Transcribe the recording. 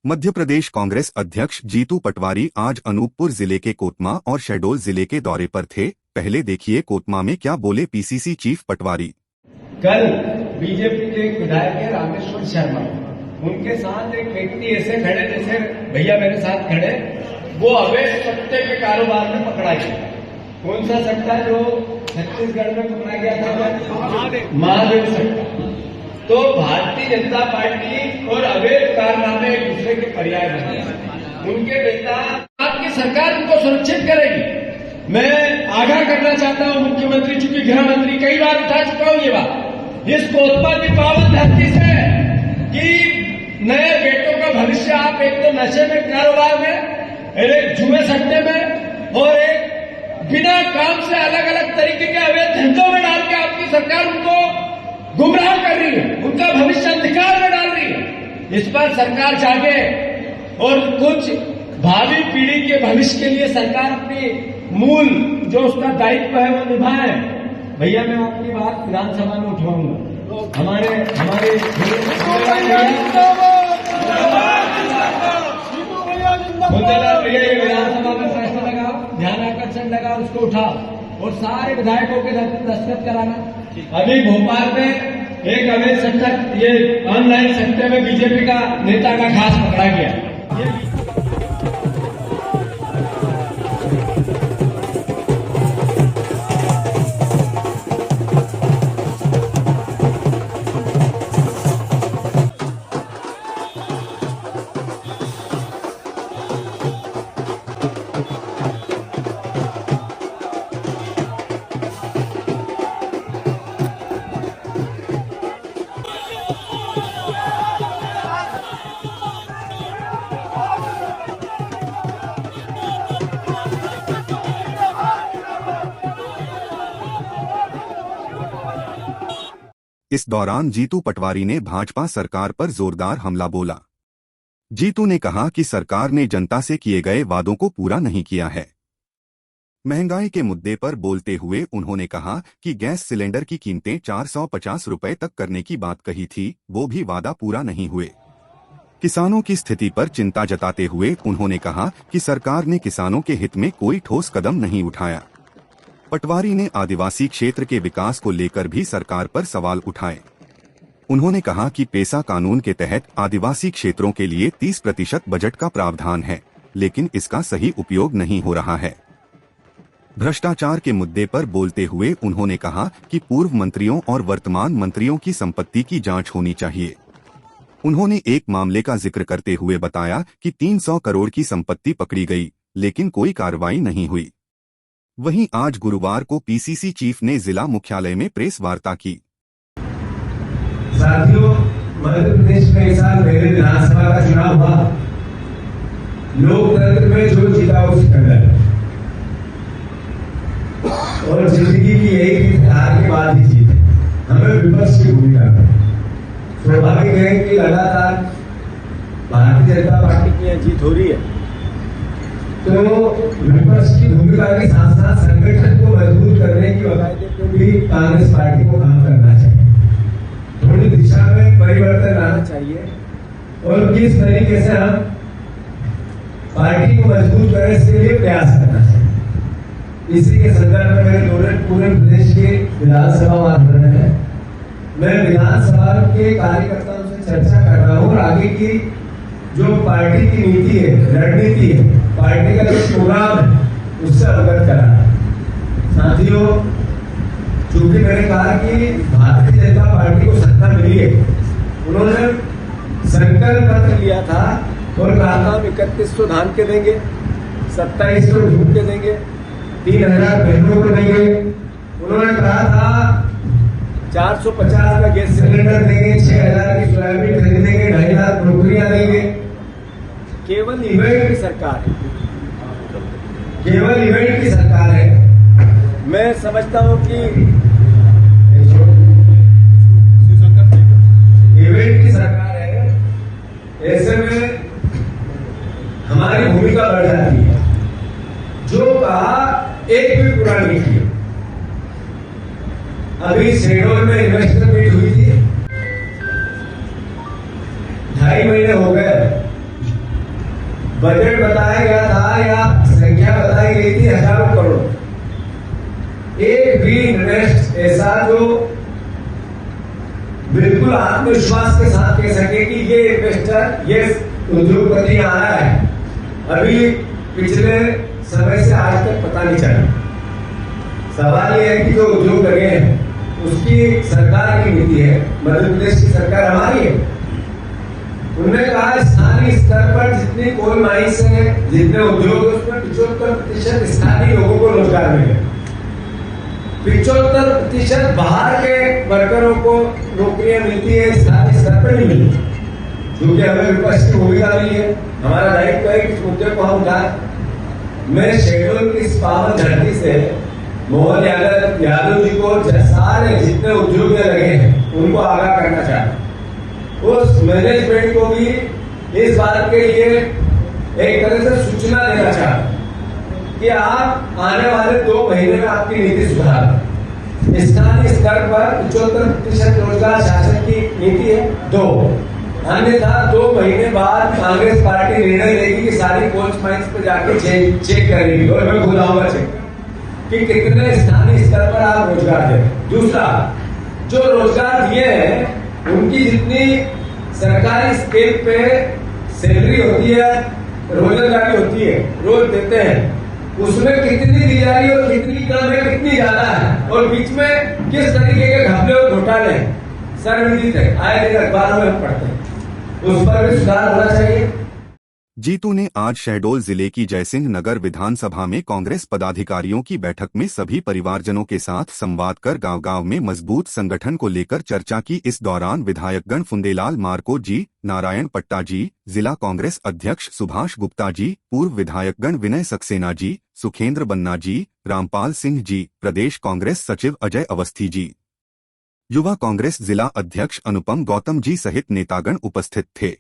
मध्य प्रदेश कांग्रेस अध्यक्ष जीतू पटवारी आज अनूपपुर जिले के कोतमा और शहडोल जिले के दौरे पर थे। पहले देखिए कोतमा में क्या बोले पीसीसी चीफ पटवारी। कल बीजेपी के एक विधायक है रामेश्वर शर्मा, उनके साथ एक व्यक्ति ऐसे खड़े जैसे भैया मेरे साथ खड़े, वो अवैध सट्टे के कारोबार में पकड़ा गया। कौन सा सट्टा जो छत्तीसगढ़ में पकड़ा गया था? महादेव सट्टा। तो भारतीय जनता पार्टी और अवैध कारनामे एक दूसरे के पर्याय बने। उनके नेता आपकी सरकार उनको सुरक्षित करेगी। मैं आगाह करना चाहता हूं मुख्यमंत्री, चूंकि गृह मंत्री कई बार उठा चुका हूं ये बात, इस कोतमा की पावन धरती से कि नए बेटों का भविष्य आप एक तो नशे में कारोबार में, एक जुए सट्टे में और एक बिना काम से अलग अलग तरीके के अवैध धंधों में डाल के आपकी सरकार उनको गुमराह कर रही है, उनका भविष्य अंधकार में डाल रही है। इस पर सरकार जागे और कुछ भावी पीढ़ी के भविष्य के लिए सरकार अपनी मूल जो उसका दायित्व है वो निभाए। भैया मैं आपकी बात विधानसभा में उठवाऊंगा। हमारे भैया ये विधानसभा में फैसला लगाओ, ध्यान आकर्षण लगाओ, उसको उठाओ और सारे विधायकों के दस्तखत कराना। अभी भोपाल में एक अवैध सट्टा, ये ऑनलाइन सट्टे में बीजेपी का नेता का घास पकड़ा गया। इस दौरान जीतू पटवारी ने भाजपा सरकार पर जोरदार हमला बोला। जीतू ने कहा कि सरकार ने जनता से किए गए वादों को पूरा नहीं किया है। महंगाई के मुद्दे पर बोलते हुए उन्होंने कहा कि गैस सिलेंडर की कीमतें 450 रुपए तक करने की बात कही थी, वो भी वादा पूरा नहीं हुए। किसानों की स्थिति पर चिंता जताते हुए उन्होंने कहा कि सरकार ने किसानों के हित में कोई ठोस कदम नहीं उठाया। पटवारी ने आदिवासी क्षेत्र के विकास को लेकर भी सरकार पर सवाल उठाए। उन्होंने कहा कि पेसा कानून के तहत आदिवासी क्षेत्रों के लिए 30% बजट का प्रावधान है, लेकिन इसका सही उपयोग नहीं हो रहा है। भ्रष्टाचार के मुद्दे पर बोलते हुए उन्होंने कहा कि पूर्व मंत्रियों और वर्तमान मंत्रियों की संपत्ति की जांच होनी चाहिए। उन्होंने एक मामले का जिक्र करते हुए बताया कि 300 करोड़ की संपत्ति पकड़ी गई, लेकिन कोई कार्रवाई नहीं हुई। वहीं आज गुरुवार को पीसीसी चीफ ने जिला मुख्यालय में प्रेस वार्ता की। साथियों, मध्य प्रदेश में इस साल पहले विधानसभा का चुनाव हुआ। लोकतंत्र में जो जीता वो सिकंदर, और जिंदगी की एक ही हार के बाद ही जीत। हमें विपक्ष की भूमिका में स्वाभाविक है कि लगातार भारतीय जनता पार्टी की जीत हो रही है, तो विपक्ष की भूमिका के साथ साथ संगठन को मजबूत करने की वकायदे को भी कांग्रेस पार्टी को काम करना चाहिए। थोड़ी दिशा में परिवर्तन लाना चाहिए और किस तरीके से हम पार्टी को मजबूत करें इसके लिए प्रयास करना चाहिए। इसी के संदर्भ में मेरे पूरे प्रदेश के विधानसभा आंदोलन है। मैं विधानसभा के कार्यकर्ताओं से चर्चा कर रहा हूँ और आगे की जो पार्टी की नीति है, रणनीति है, पार्टी का जो प्रोग्राम है, उससे अवगत करा। साथियों, चूंकि मैंने कहा कि भारतीय जनता पार्टी को सत्ता मिली है, उन्होंने संकल्प पत्र लिया था और कहा था 3100 धान के देंगे, 2700 जूट के देंगे, 3000 बहनों को देंगे। उन्होंने कहा था 450 का गैस सिलेंडर देंगे, 6000 की सोयाबीन खरीदेंगे, 2,500 नौकरियां देंगे। केवल इवेंट की सरकार है, केवल इवेंट की सरकार है। मैं समझता हूं कि इवेंट की सरकार है, ऐसे में हमारी भूमिका बढ़ जाती है। जो कहा एक भी पूरा नहीं किया। अभी शहडोल में इन्वेस्टर मीट हुई थी, 2.5 महीने हो गए, बजट बताया गया था या संख्या बताई गई थी हजारों करोड़, एक भी इन्वेस्ट ऐसा जो बिल्कुल आत्मविश्वास के साथ कह सके कि ये इन्वेस्टर, ये उद्योगपति आ रहा है, अभी पिछले समय से आज तक पता नहीं चला। सवाल ये है कि जो उद्योग लगे हैं उसकी सरकार की नीति है, मध्य प्रदेश की सरकार हमारी है। उन्होंने कहा स्थानीय स्तर पर जितनी कोल माइंस है, जितने उद्योग है, उसमें 75% स्थानीय लोगों को रोजगार मिले, 75% बाहर के वर्करों को नौकरियां मिलती है, स्थानीय स्तर पर नहीं मिलती। क्योंकि हमें विपक्ष की भूमिका भी है, हमारा दायित्व है कि इस मुद्दे को हम उठाएं। मैं शेड्यूल की इस पावन धरती से मोहन यादव जी को सारे जितने उद्योग में लगे हैं उनको आगाह करना चाहता हूं। उस मैनेजमेंट को भी इस बात के लिए एक तरह से सूचना देना चाहता हूं कि आप आने वाले 2 महीने में आपकी नीति सुधार, स्थानीय स्तर पर 75% रोजगार शासन की नीति है 2, अन्यथा 2 महीने बाद कांग्रेस पार्टी निर्णय लेगी कि सारी कोल माइंस पे जाके चेक करेगी और मैं खुद आऊंगा चेक कि कितने स्थानीय स्तर पर आप रोजगार दें। दूसरा, जो रोजगार दिए हैं उनकी जितनी सरकारी स्केल पे सैलरी होती है, रोजगारी होती है, रोज देते हैं, उसमें कितनी दी जा रही है और कितनी कम है, कितनी ज्यादा है, और बीच में किस तरीके के घपले और घोटाले सर्वविदित है, आए दिन अखबारों में हम पढ़ते हैं, उस पर भी सुधार होना चाहिए। जीतू ने आज शहडोल जिले की जयसिंह नगर विधानसभा में कांग्रेस पदाधिकारियों की बैठक में सभी परिवारजनों के साथ संवाद कर गांव-गांव में मजबूत संगठन को लेकर चर्चा की। इस दौरान विधायकगण फुंदेलाल मार्को जी, नारायण पट्टा जी, जिला कांग्रेस अध्यक्ष सुभाष गुप्ता जी, पूर्व विधायकगण विनय सक्सेना जी, सुखेंद्र बन्ना जी, रामपाल सिंह जी, प्रदेश कांग्रेस सचिव अजय अवस्थी जी, युवा कांग्रेस जिला अध्यक्ष अनुपम गौतम जी सहित नेतागण उपस्थित थे।